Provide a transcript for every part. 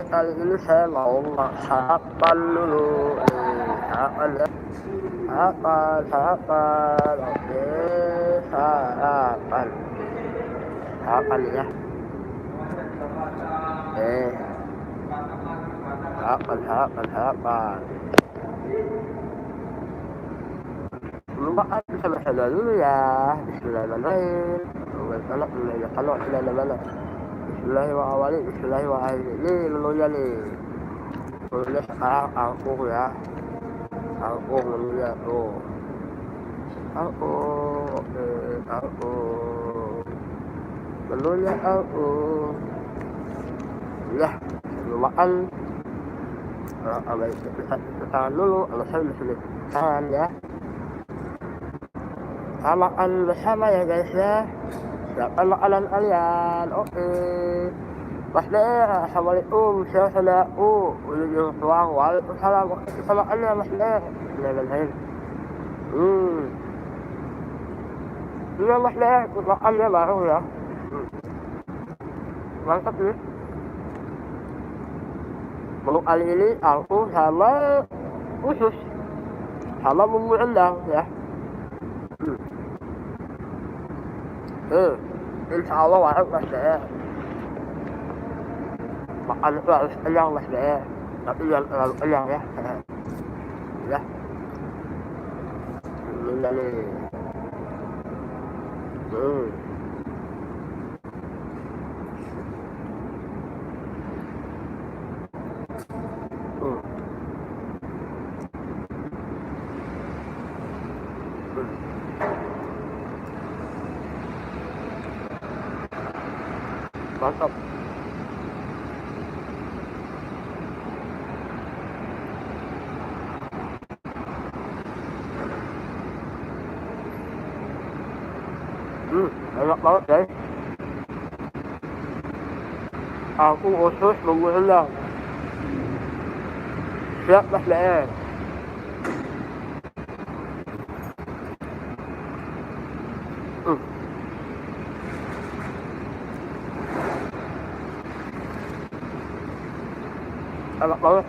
kali ini saya mau sarapan dulu. Sarapan ya. Sarapan. Oke, sarapan. Sarapan ya. Sarapan. Makan sama-sama dulu ya. Bismillahirrahmanirrahim. Kalau Bismillahirrahmanirrahim. Ini menunya nih. Menunya sekarang angkuh ya. Angkuh menunya tuh. Angkuh. Oke, angkuh. Menunya angkuh. Ya, makan. Kita dulu. Alhamdulillah. Tahan ya. Kita makan bersama ya guys ya. Siapkan makanan kalian. Oke. Mas Dea, assalamualaikum. Assalamualaikum. Waalaikumsalam. Oke, kita makan ya Mas Dea. Bismillahirrahmanirrahim. Iya Mas Dea, ikut makan ya baru ya. Mantap nih. Menu kali ini aku sama usus sama bumbu rendang ya. Insya Allah warung Mas Dea. Makan itu harus kenyang Mas Dea. Tapi jangan terlalu kenyang ya. Ya. Ini nih. Mantap. Enak banget guys. Aku usus bumbu rendang. Siap Mas Dea. Enak banget.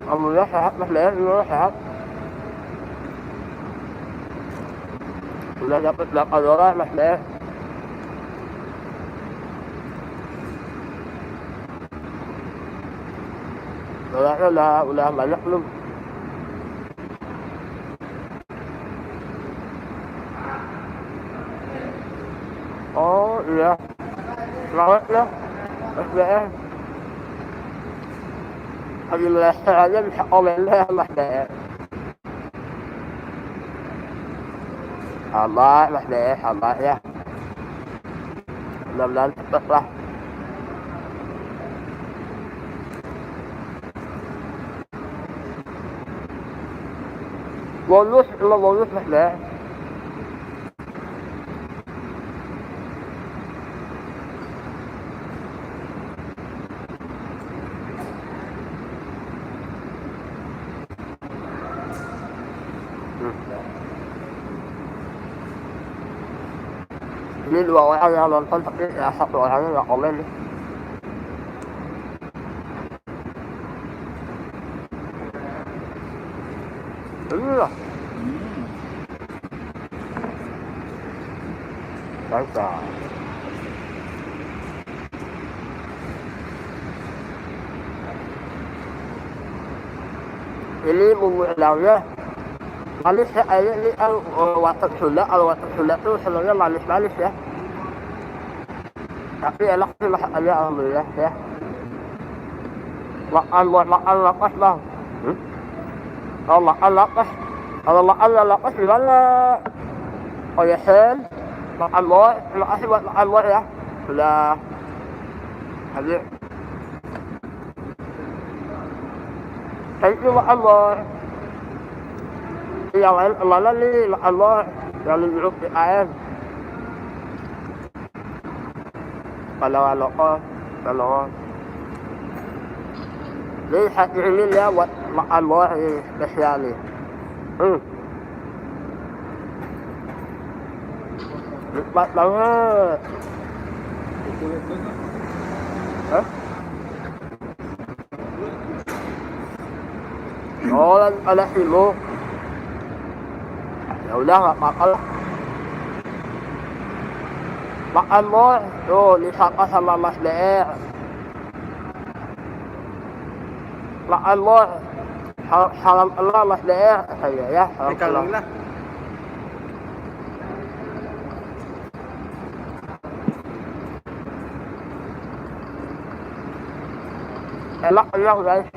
Alhamdulillah sehat Mas Dea, juga sehat. Udah dapat 8 orang Mas Dea. Udah banyak belum? Oh iya. Selamat ya Mas Dea. Alhamdulillah aja bisa komen ya Mas Dea. Sabar Mas Dea, sabar ya. Mudah-mudahan cepet lah. Bonus Mas Dea. Ini 2 orang yang nonton tapi ya 1 orangnya nggak komen nih. Ini lah. Mantap. Ini bumbu rendangnya manis ya, kayaknya ini kan watak Sunda. Kalau watak Sunda tuh sebenarnya manis-manis ya. Tapi enak sih masakannya alhamdulillah ya. Makan lapas bang. Kalau makan lapas gimana? Oh ya Sen, makan boy. Terima kasih buat makan boy ya. Sudah hadir. Thank you makan boy. Yang lain kemana nih makan boy? Yang duduk di AM. Pandangan lokal. Ganon. Lihat ini ya buat makan buah ini spesial nih. Nikmat banget. Hah? Oh, ada sibuk. Ya udah nggak apa-apa lah. Makan buah, tuh disapa sama Mas DR. Makan buah. Salam Allah Mas DR saya ya. Salam Allah. Enak guys.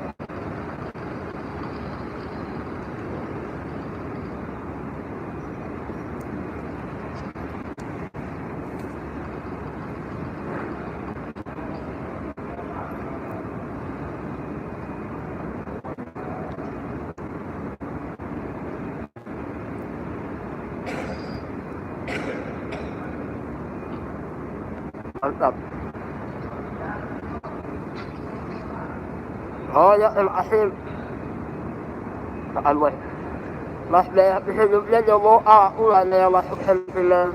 Mantap. Oh ya الأخير makan buah. Mas Dea hidupnya jomo aku lah yang masuk film.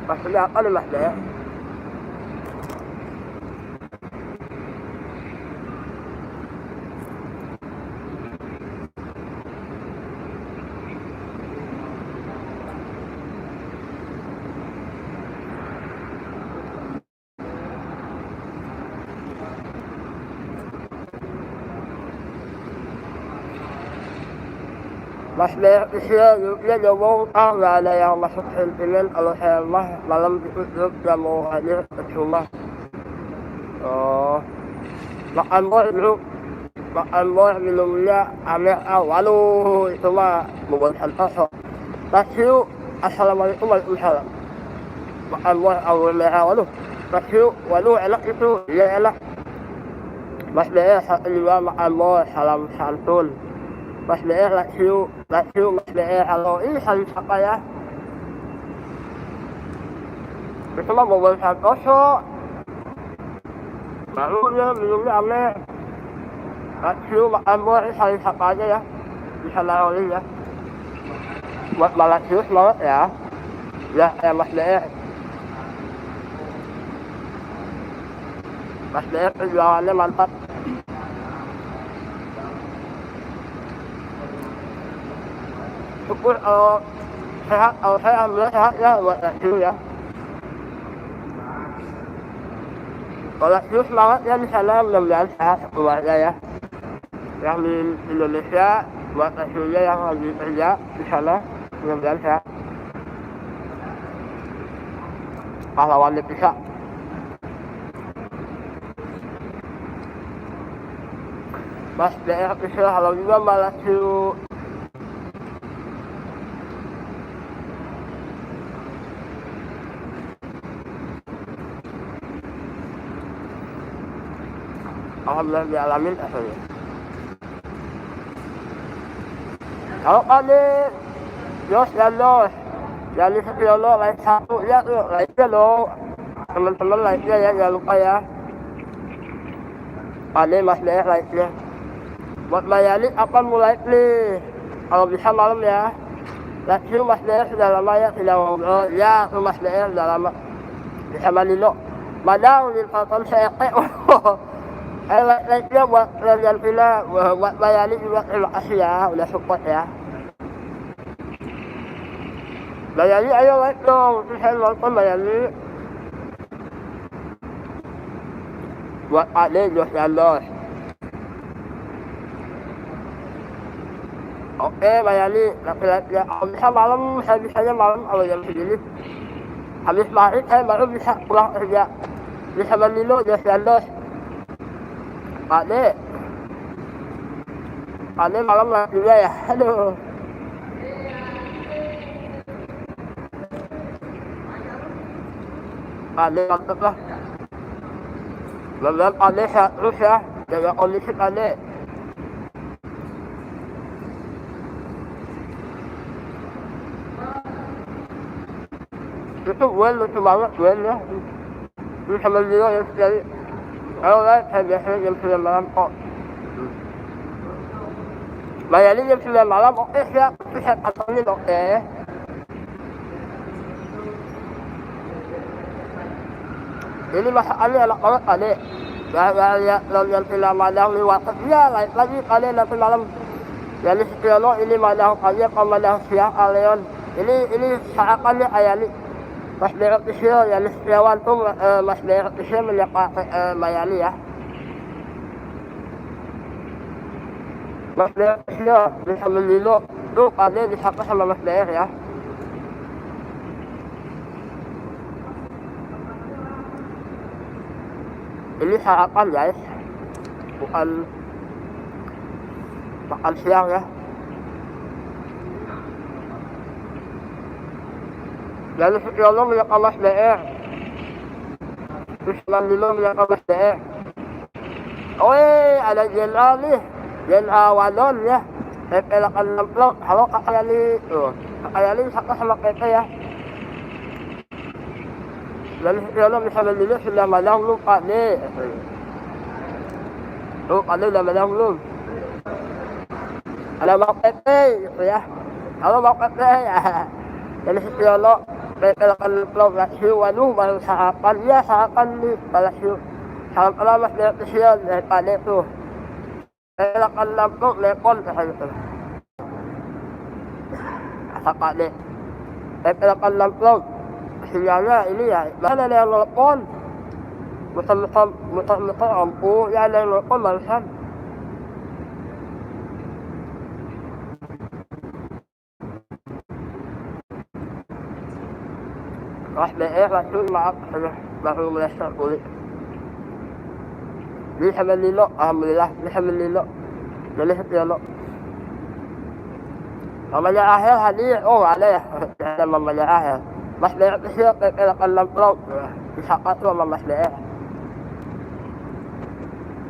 Mas Dea apa nih Mas Dea? Mas Dea hidupnya jomo aku lah yang masuk film. Kalau saya malam itu dia mau hadir ke rumah. Oh, makan buah dulu. Makan buah minumnya ambil waduh itu mah bukan santoso. Tasyu assalamualaikum waalaikumsalam. Makan buah awalnya waduh. Tasyu waduh enak itu ya enak. Mas Dea juga makan buah salam santun. Mas Dea tasyu Mas Dea halo ini saling sapa ya. Itu mah bukan santoso. Baru dia minumnya ambil. Tasyu makan buah ini saling sapa aja ya. Bisa lalu ya. Buat Malasius banget ya. Ya Mas Dea. Mas Dea perjuangannya mantap. Syukur kalau sehat, kalau saya alhamdulillah sehat ya buat Lasius ya. Kalau Lasius semangat ya di sana mudah-mudahan sehat keluarga ya. Yang di Indonesia buat Lasiusnya yang lagi kerja di sana mudah-mudahan sehat. Pahlawan dipisah. Mas Dea pisah halo juga Mbak Lasius. Alhamdulillah dialamin asalnya. Kalau kali Yos dan Los jadi sepuluh lain satu ya tuh lainnya lo teman-teman lainnya ya jangan lupa ya. Kali Mas Dea lainnya. Buat Mayani apa mulai nih? Kalau bisa malam ya. Lagi Mas Dea sudah lama ya tidak ngobrol. Ya tuh Mas Dea sudah lama. Bisa Manilo. Madang di tonton saya like-nya buat kalian pila, buat Mayani juga terima kasih ya, udah support ya. Mayani ayo like dong, saya nonton Mayani. Buat Ade Jos dan Los. Oke Mayani, laki-laki bisa malam, saya bisanya malam kalau jam segini. Habis maghrib saya baru bisa pulang kerja. Bisa Manilo Jos dan Los. Ade malam lah juga ya, aduh. Ade mantap lah. Mudah-mudahan Ade sehat terus ya, jaga kondisi Ade. lucu banget Gwen ya. Bisa berdiri ya sekali. Kalau nggak saya biasanya jam 9 malam kok. Bayarnya jam 9 malam oke siap. Tapi saya pantengin oke. Ini masalahnya enak banget adik. Ya nonton film Madang lewat. Iya lagi kalian nanti malam. Jadi Stiono ini Madang kalian kalau Madang siang kalian. Ini seakannya ayani. Mas Derek Isyo, yani Setiawan tuh Mas Derek Isyo menyapa Mayani ya. Mas Derek Isyo bisa melilo tuh kalian disapa sama Mas Derek ya. Ini sarapan guys, bukan makan siang ya. Lalu Sutyono menyapa Mas DR. Terus Mandilo menyapa Mas DR. Oh ada Jenderal nih, Jenderal Wadon ya. Pelakan nemplok, halo Kak Ayali. Kak Ayali sama Pepe ya. Lalu Sutyono bisa Mandilo sudah madang belum Pak nih. Tuh Pak nih udah madang belum. Ada Bang Pepe gitu ya. Halo Bang Pepe ya. Jadi Sutyono pelakan nemplok Lasyu, waduh baru sarapan. Ya sarapan nih Pak Lasyu. Salam Mas Derek Isyo dari Pak nih tuh. Pelakan nemplok lepon katanya tuh. Kata Pak nih. Pelakan nemplok. Sinyalnya ini ya, mana ada yang telepon? Muter-muter ampuh, ya ada yang telepon barusan. Mas DR langsung maaf, baru merasa pulih. Bisa menilo, alhamdulillah, bisa menilo. Jadi Sutyono. Mamanya akhir hadir, oh ada ya, ada mamanya akhir. Mas Derek Isyo pelakan nemplok, disapa tuh sama Mas DR.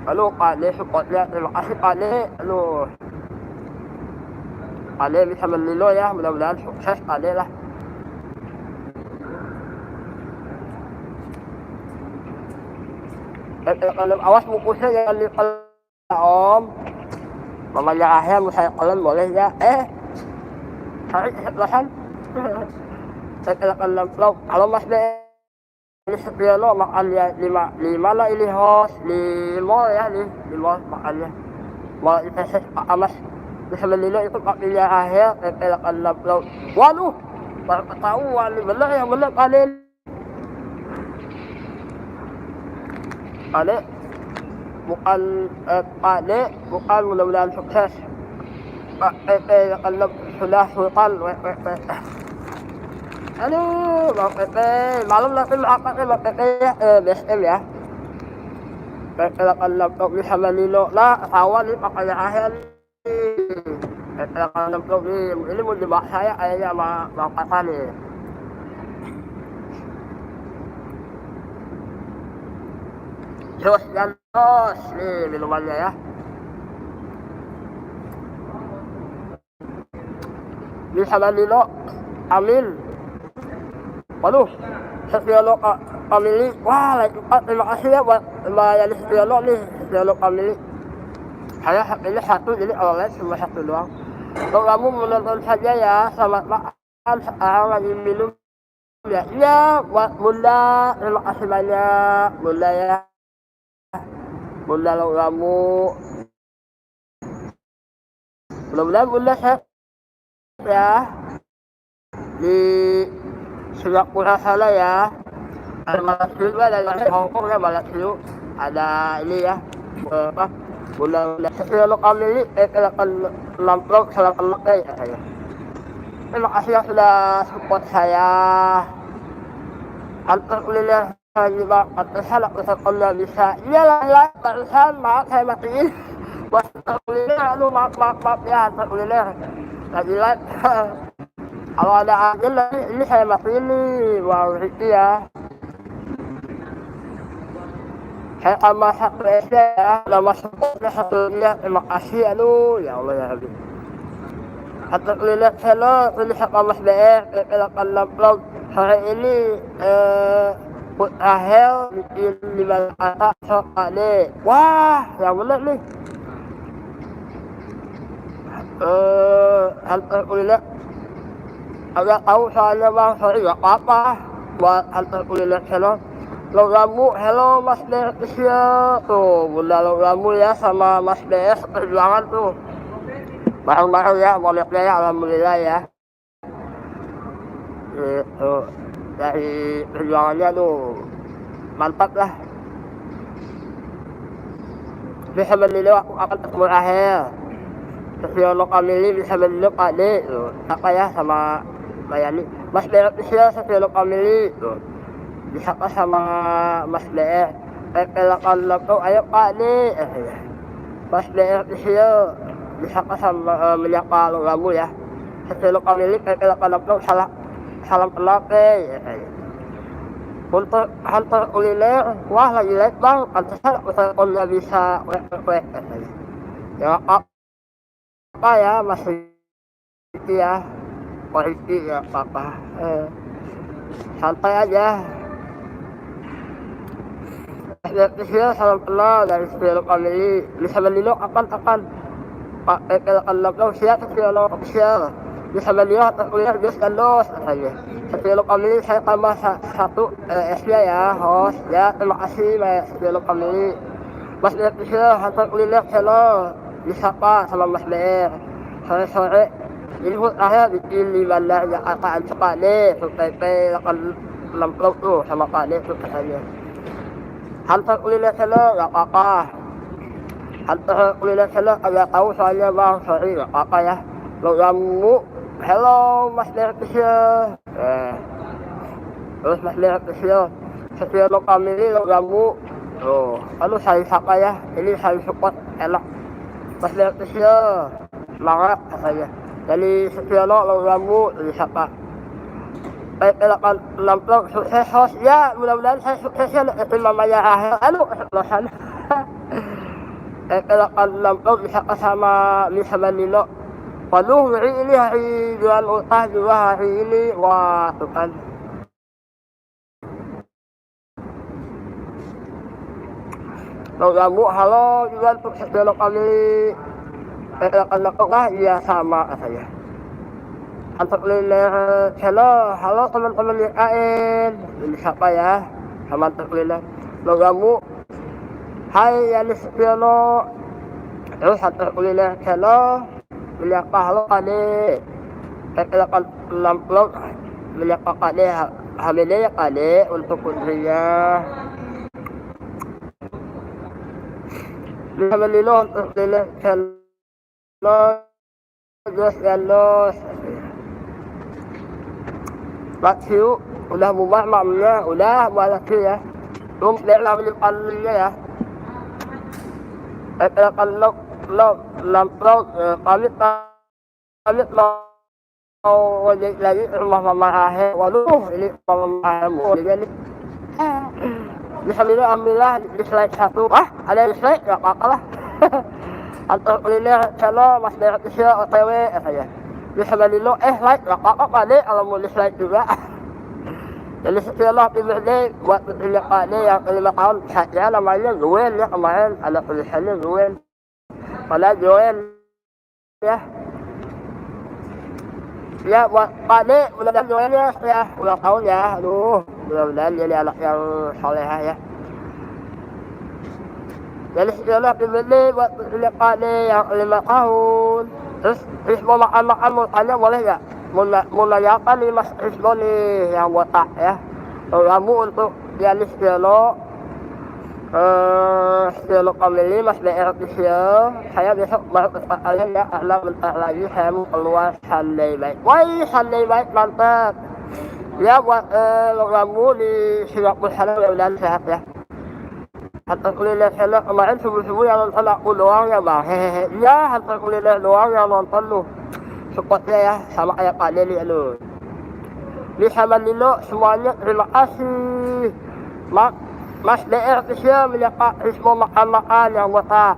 Lalu Pak D supportnya, terima kasih Pak D. Lalu Pak D bisa menilo ya, mudah-mudahan sukses Pak D lah. Awas bukusnya jangan dipel Om. Mamanya akhir mau saya kalian boleh ya. Cari kesebelasan. Saya pelakan nemplok. Kalau Mas D ini Sutyono makan ya 5 lah ini host di mall ya nih di mall makannya. Mau IPS Pak Amas bisa menilo itu pakai akhir saya pelakan nemplok. Waduh, baru ketahuan nih bener ya bener kalian. Adek, bukan Pak D, bukan mudah-mudahan sukses. Pak Pepe yang sudah sultan, Aduh, Bang Pepe, malam nanti apa Bang Pepe ya, BSM ya. Pepe akan laptop bisa menilo lah, kawan nih pakai akhir nih. Pepe akan laptop nih, ini mau jebak saya kayaknya sama Bang Papa nih. Terus dan terus nih minumannya ya. Bisa menilo, amin. Waduh, Sutyono Family, wah terima kasih ya buat Mbak Yani Sutyono nih, Sutyono Family. Saya ini satu jadi online cuma satu doang. Kalau kamu menonton saja ya, selamat makan. Sekarang lagi minum ya. Iya, buat Bunda, terima kasih banyak Bunda ya. Bunda lo kamu. Mudah-mudahan Bunda sehat ya. Di Singapura sana ya. Ada Malaysia juga, ada Hongkong ya Malaysia. Ada ini ya. Apa? Bunda Sutyono kami ini akan nampak salam ya saya. Terima kasih yang sudah support saya. Alhamdulillah saya tersalah kalau bisa. Iyalah tersalah maaf saya matiin. Alhamdulillah lalu maaf ya alhamdulillah. Lagi live. Kalau ada agen ini saya matiin nih. Wow itu ya. Saya tambah satu SD ya, nama supportnya satunya, terima kasih, aduh, ya Allah ya Habib. Atau lihat hello, lihat Mas BR, kelakon upload hari ini put ahel di 5 kata sokane. Wah, yang benar nih. Hantar lihat agak tahu soalnya bang, sorry gak apa-apa buat hantar lihat hello. Logamu, hello Mas BR ya. Tuh, bunda logamu ya sama Mas BR perjuangan tuh. Bareng-bareng ya, moleknya ya, alhamdulillah ya. Itu dari perjuangannya tuh mantap lah. Bisa menilai aku akan ketemu akhir. Sesiono Kamili bisa menilai Pak D tuh. Apa ya sama Bayani. Mas BR bisa Sesiono Kamili tuh. Bisa sama Mas BR. Kelakon laptop ayo Pak D. Mas BR bisa sama menyapa logamu ya. Sesiono Kamili kelakon laptop salam kenal untuk hantar kuliner. Wah lagi live bang, pantesan teleponnya bisa wek ya apa ya masih ya polisi ya apa santai aja. Ya salam kenal dari Sesiono Kamili. Bisa menilai kapan Pak kalau siap Sesiono official. Bisa melihat kuliah bis kandos katanya. Sesiono Kamili saya tambah satu SB ya host ya, terima kasih Mas Sesiono Kamili. Mas BR bisa hantar kuliner channel disapa sama Mas BR sore-sore ini pun akhir bikin di mana ya apaan suka deh PP akan lempel tuh sama Pak D tuh katanya. Hantar kuliner channel gak apa-apa, hantar kuliner channel agak tahu soalnya bang, sorry gak apa-apa ya. Logamu, hello Mas BR bisa. Terus Mas BR bisa Sesiono Kamili logamu. Oh, aduh saya sapa ya, ini saya support enak. Mas BR bisa semangat katanya. Jadi Sesiono logamu disapa. Akan lampau sukses host ya, mudah-mudahan saya suksesnya itu namanya akhir. Aduh, lohan. Akan lampau bisa sama Lisa Nino. Waduh, hari ini hari jual ultah juga hari ini. Wah, tuh kan. Logamu, halo juga untuk Sesiono Kamili. Akan lampau lah, iya sama katanya. Untuk kuliner halo teman-teman YKN. Ini siapa ya? Sama untuk kuliner logamu. Hai Yanis Sesiono. Terus untuk kuliner menyapa halo Kade. Akan lampau menyapa Kade. Hamilnya ya Kade untuk putrinya. Bisa menilai untuk kuliner Los Laksiu udah bubar mamnya, udah buat Laksiu ya. Belum lihat panelnya ya. Kalau lampau kami mau lagi rumah Mama Ahe. Waduh, ini Mama Ahemu jadi nih. Bismillah, alhamdulillah dislike satu. Ada dislike gak apa-apa lah. Atau kuliner channel Mas BR bisa OTW saya. Bisa menilo like gak apa-apa Pak D kalau mau dislike juga. Jadi Sesiono happy birthday buat putrinya Pak D yang 5 tahun. Saya namanya Gwen ya, kemarin ada tulisannya Gwen. Pada Joen ya. Ya buat Pak D mudah-mudahan Joen ya ulang tahun ya. Aduh, mudah-mudahan jadi anak yang solehah ya. Jadi Sesiono happy birthday buat putrinya Pak D yang 5 tahun. Terus mau makan mau tanya boleh nggak? Mau nanya apa nih Mas Rizmo nih yang botak ya? Kamu untuk Yanis Sesiono Sesiono Kamili Mas BR official. Saya besok baru ketemu kalian ya, karena bentar lagi saya mau keluar Sunday Bike. Woi Sunday Bike mantap ya buat kamu di Singapura sana, mudah-mudahan sehat ya. Hantar kuliner sana kemarin subuh-subuh yang nonton aku doang ya bang, hehehe. Ya hantar kuliner doang yang nonton lu. Supportnya ya sama kayak Pak Deli lu. Bisa Nino semuanya terima kasih. Mas BR official menyapa Rizmo makan yang botak.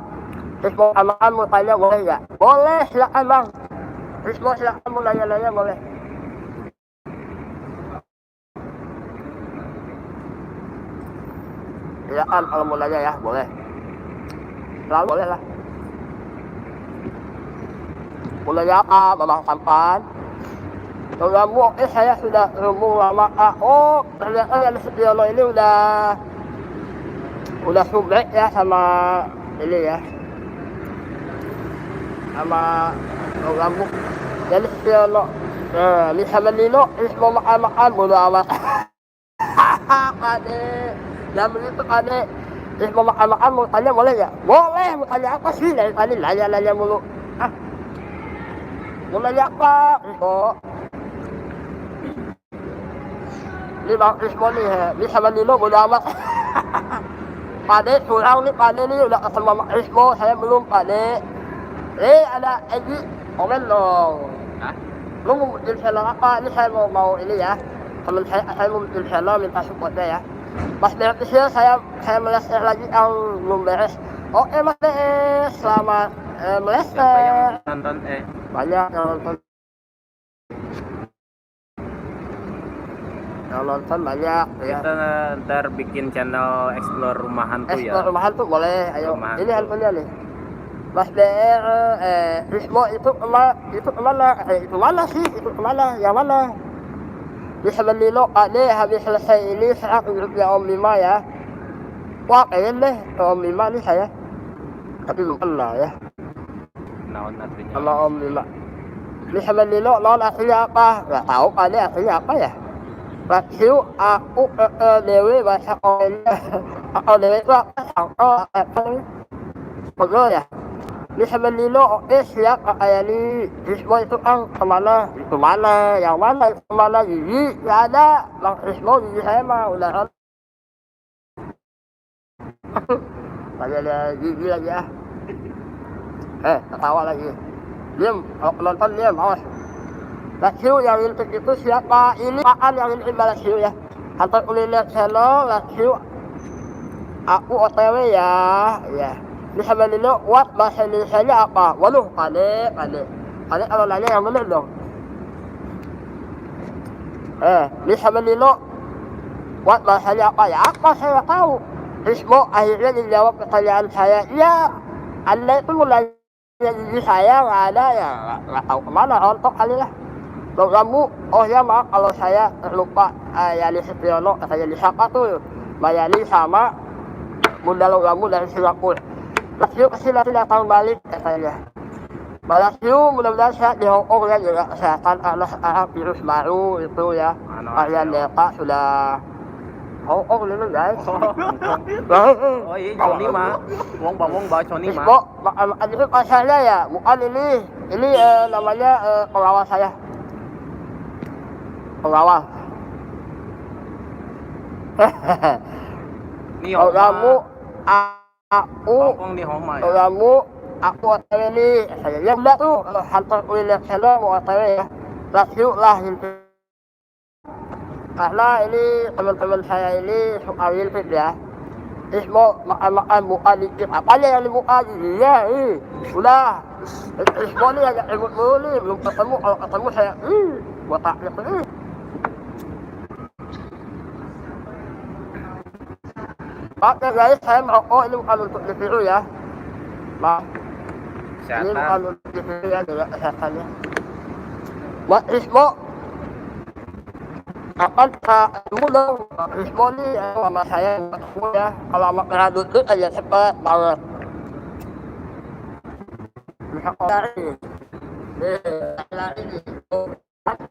Rizmo makan mau tanya boleh nggak? Boleh silakan bang. Ismo silakan mau nanya-nanya boleh. Silakan kalau mau nanya ya boleh. Selalu boleh lah. Mau nanya apa, Mamang Tampan? Kamu, saya sudah ngomong lama. Oh, ternyata yang Sutyono ini udah subrek ya sama ini ya, sama kamu. Jadi Sutyono, bisa menino, bisa makan bodo amat. Kade, yang begitu kade, bisa makan mau tanya boleh ya? Boleh, mau tanya apa sih? Dari tadi nanya mulu. Mau nanya apa? Oh. Ini Bang Ismo nih, bisa menino bodo amat. Pade curang nih, Pade nih udah ketemu Bang Ismo, saya belum Pade. Ada Egi, komen dong. Hah? Lu mau bikin channel apa? Ini saya mau ini ya. Temen saya mau bikin channel, minta supportnya ya. Mas beres ya, saya meles lagi yang belum beres. Oke Mas beres, selamat meles. Siapa yang nonton? Banyak yang nonton. Yang nonton banyak ya. Kita ntar bikin channel explore rumah hantu ya. Explore rumah hantu boleh, ayo. Rumah Ini hantu. hantunya nih. Mas BR, Rismo itu kemana sih? Itu kemana? Yang mana? Bisa menino, Ade habis selesai ini saya grupnya Om Lima ya. Wah pengen deh ke Om Lima nih saya. Tapi belum kenal ya. Naon artinya? Sama Om Lima. Bisa menino, non aslinya apa? Gak tahu Ade aslinya apa ya. Rasiu aku Dewi bahasa Korea. Dewi itu apa nih? Pegel ya. Bisa menino, oke siap kayak ini. Rismo itu kan kemana? Itu mana? Yang mana? Itu kemana? Gigi? Gak ada. Bang Rismo gigi saya mah udah kan. Tanya gigi lagi ya. Ketawa lagi. Diam, kalau penonton diam, awas. Rasiu yang intip itu siapa? Ini apaan yang intip Rasiu ya? Kantor kuliner channel, Rasiu. Aku OTW ya. Ya. Bisa menino, what bahasa Indonesia apa? Waduh, Pade kalau nanya yang bener dong. Bisa menino, what bahasanya apa ya? Apa saya nggak tahu. Rismo akhirnya dijawab pertanyaan saya. Ya, Anda itu mulai gigi saya nggak ada ya, nggak tahu kemana, rontok kali lah. Kalau kamu, oh ya maaf kalau saya lupa. Yani Sutyono, katanya siapa tuh? Bayani sama Bunda Logamu dari Singapura. Rasiu pasti nanti datang balik katanya. Rasiu mudah-mudahan sehat di Hong Kong ya, juga kesehatan anak virus baru itu ya. Varian Delta sudah Hong Kong dulu guys. Oh iya, Sony mah. Wong bawa Sony mah. Kok itu pasalnya ya, bukan ini namanya pengawal saya. Pengawal. Nih Kalau kamu aku Hongkong di Homa ya. kamu aku OTW nih saya ya udah tuh kalau kantor kuliner channel mau OTW ya Rasiu lah gitu. Karena ini teman-teman saya ini suka ngintip ya. Ismo makan buka dikit apanya yang dibuka iya udah Ismo nih agak ribut dulu nih belum ketemu, kalau ketemu saya botaknya tuh Oke guys, saya merokok, ini bukan untuk ditiru ya. Maaf, ini bukan untuk ditiru ya, juga kesehatannya. Buat Rismo, kapan ketemu dong? Rismo nih sama saya ketemu ya. Kalau sama kena duduk aja cepet banget. Bisa lari. Lari nih.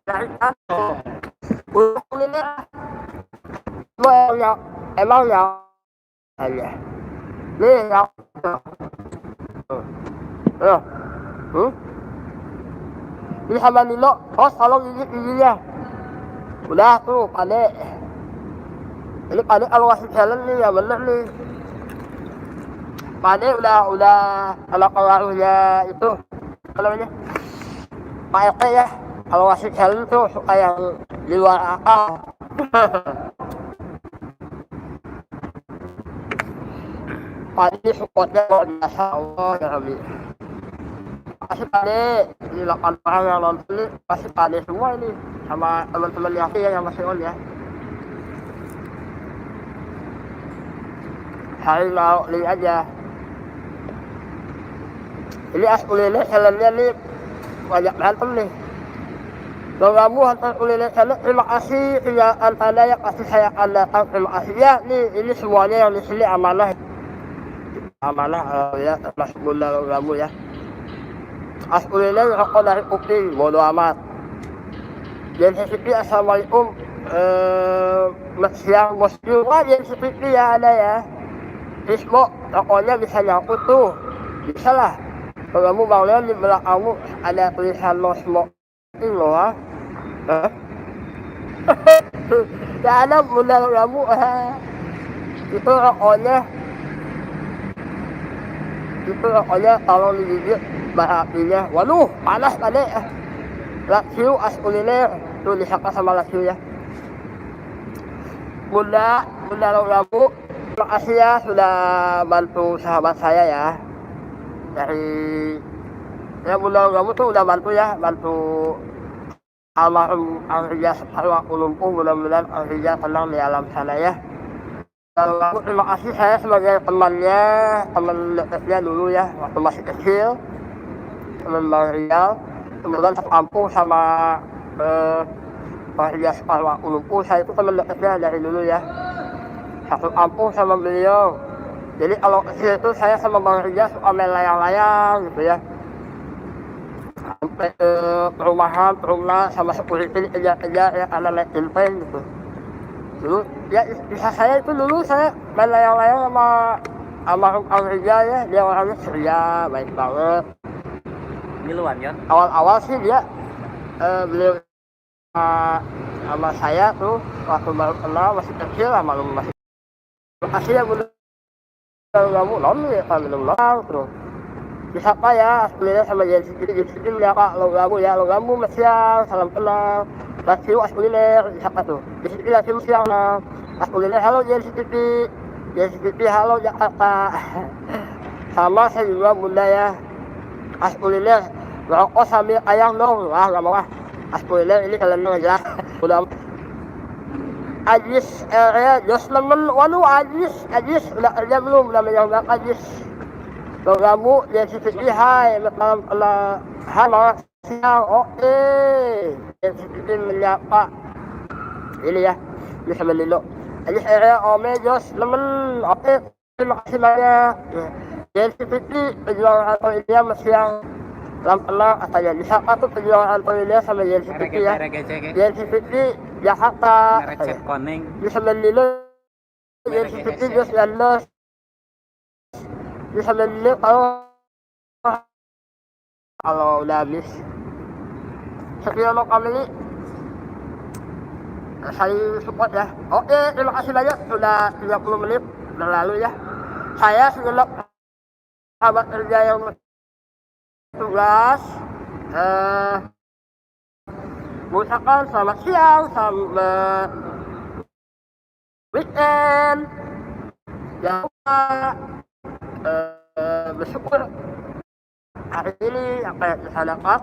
Lari kantor. Udah kuliner. Emang yang aja. Nih yang ini sama Nino, tolong giginya. Udah tuh, Pade. Ini Pade kalau ngasih challenge nih, ya bener nih. Pade udah kalau pengaruhnya itu, apa namanya? Pak RT ya, kalau ngasih challenge tuh suka yang di luar akal. Padi supportnya luar biasa, Allah ya Rabbi. kasih Ini 8 orang yang nonton ini kasih semua ini sama teman-teman yang masih on ya. Hari mau lihat aja. Ini ulele challenge-nya nih banyak berantem nih. Kalau kamu hantar ulele challenge, terima kasih ya Anda yang kasih saya Anda, terima kasih ya. Nih ini semuanya yang di sini amanah ya, mas bunda kamu ya. Ulele rokok dari kuping, bodo amat. Jadi seperti assalamualaikum, siang bos juga jadi seperti ya ada ya. Ismo, rokoknya bisa nyangkut tuh, bisa lah. Kalau kamu bangun di belakangmu ada tulisan no smoking loh, ha? Ya ada bunda kamu, itu rokoknya kalau digigit bahagianya, waduh panas tadi. Laksiu kuliner tuh disapa sama laksiu ya. Bunda kamu. Terima kasih ya sudah bantu sahabat saya ya. Dari ya bunda kamu tuh udah bantu almarhum Al-Rija sekarang lumpuh, mudah-mudahan Al-Rija tenang di alam sana ya. Kalau kamu terima kasih, saya sebagai teman dekatnya dulu ya waktu masih kecil, teman Bang Rizal, kemudian sekampung sama Al-Rija sekarang lumpuh, saya itu teman dekatnya dari dulu ya. Satu kampung sama beliau. Jadi kalau kecil itu saya sama Bang Rija suka main layang-layang gitu ya. Sampai ke perumahan sama security kejar-kejar ya karena naik tilpen gitu. Dulu ya bisa saya itu dulu saya main layang-layang sama almarhum Bang Rija ya. Dia orangnya ceria, baik banget. Miluan ya? Awal-awal sih dia beliau sama saya tuh waktu baru kenal masih kecil lah, maklum masih. Makasih ya bunda kamu lalu ya alhamdulillah terus disapa ya aslinya sama jadi ya kak lo kamu siang salam kenal laksiu aslinya disapa tuh jadi laksiu siang lah aslinya halo jadi halo Jakarta. Sama saya juga bunda ya aslinya rokok sambil ayam dong, wah gak mau ah aslinya ini kalian aja udah Ajis, Jos nemen, waduh Ajis, udah kerja belum, udah menyambang Ajis. Kalau kamu, dia sisi hai, halo, siang, oke. Dia sisi menyapa, ini ya, bisa menilo. Ajis, ome, Jos nemen, oke, terima kasih banyak. Dia sisi, perjuangan atau dia siang. Lampelah katanya disapa tuh penjualan toilet sama JLCPT ya. JLCPT Jakarta bisa menilai JLCPT Jos Landos bisa menilai kalau udah habis sekian kami saling support ya. Oke, terima kasih banyak sudah 30 menit berlalu ya. Saya segenap sahabat kerja yang tugas mengucapkan selamat siang, selamat weekend. Jangan lupa bersyukur hari ini apa yang disadaqat